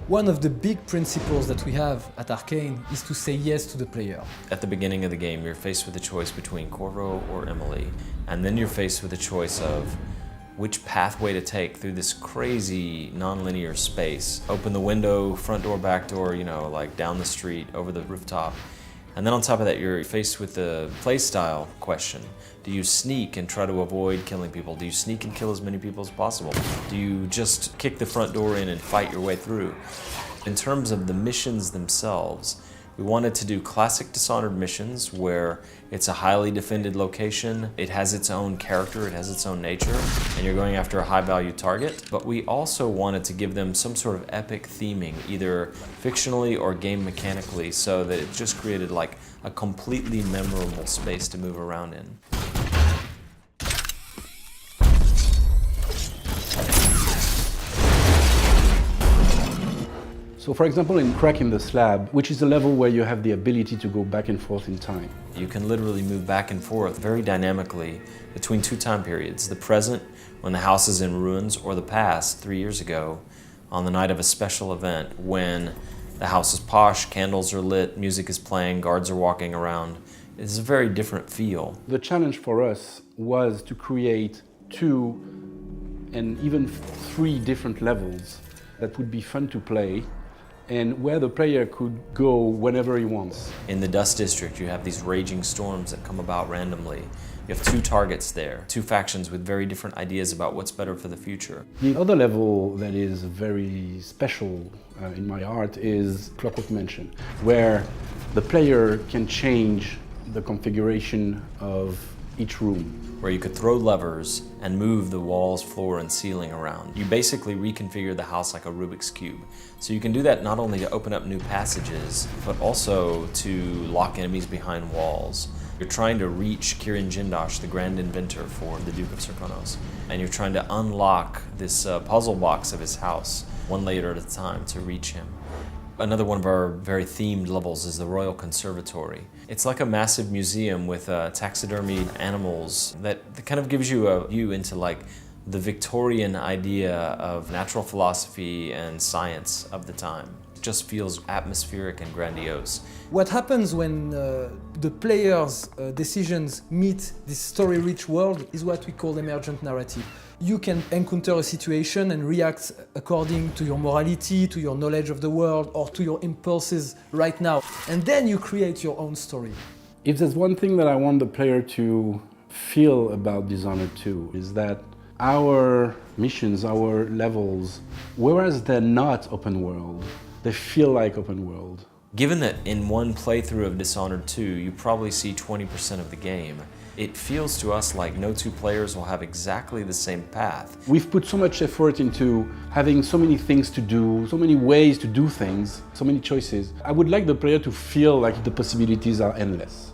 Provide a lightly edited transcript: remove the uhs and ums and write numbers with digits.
One of the big principles that we have at Arcane is to say yes to the player. At the beginning of the game, you're faced with a choice between Corvo or Emily, and then you're faced with a choice of which pathway to take through this crazy non-linear space. Open the window, front door, back door, you know, like down the street, over the rooftop. And then on top of that, you're faced with the playstyle question. Do you sneak and try to avoid killing people? Do you sneak and kill as many people as possible? Do you just kick the front door in and fight your way through? In terms of the missions themselves, we wanted to do classic Dishonored missions where it's a highly defended location, it has its own character, it has its own nature, and you're going after a high-value target. But we also wanted to give them some sort of epic theming, either fictionally or game mechanically, so that it just created like a completely memorable space to move around in. So for example, in Crack in the Slab, which is a level where you have the ability to go back and forth in time. You can literally move back and forth very dynamically between two time periods, the present, when the house is in ruins, or the past, 3 years ago, on the night of a special event when the house is posh, candles are lit, music is playing, guards are walking around. It's a very different feel. The challenge for us was to create 2 and even 3 different levels that would be fun to play, and where the player could go whenever he wants. In the Dust District, you have these raging storms that come about randomly. You have 2 targets there, 2 factions with very different ideas about what's better for the future. The other level that is very special in my art is Clockwork Mansion, where the player can change the configuration of each room. Where you could throw levers and move the walls, floor, and ceiling around. You basically reconfigure the house like a Rubik's Cube. So you can do that not only to open up new passages, but also to lock enemies behind walls. You're trying to reach Kirin Jindosh, the grand inventor for the Duke of Serkonos, and you're trying to unlock this puzzle box of his house, one layer at a time, to reach him. Another one of our very themed levels is the Royal Conservatory. It's like a massive museum with taxidermied animals that kind of gives you a view into like the Victorian idea of natural philosophy and science of the time. It just feels atmospheric and grandiose. What happens when the player's decisions meet this story-rich world is what we call emergent narrative. You can encounter a situation and react according to your morality, to your knowledge of the world, or to your impulses right now. And then you create your own story. If there's one thing that I want the player to feel about Dishonored 2 is that our missions, our levels, whereas they're not open world, they feel like open world. Given that in one playthrough of Dishonored 2, you probably see 20% of the game, it feels to us like no 2 players will have exactly the same path. We've put so much effort into having so many things to do, so many ways to do things, so many choices. I would like the player to feel like the possibilities are endless.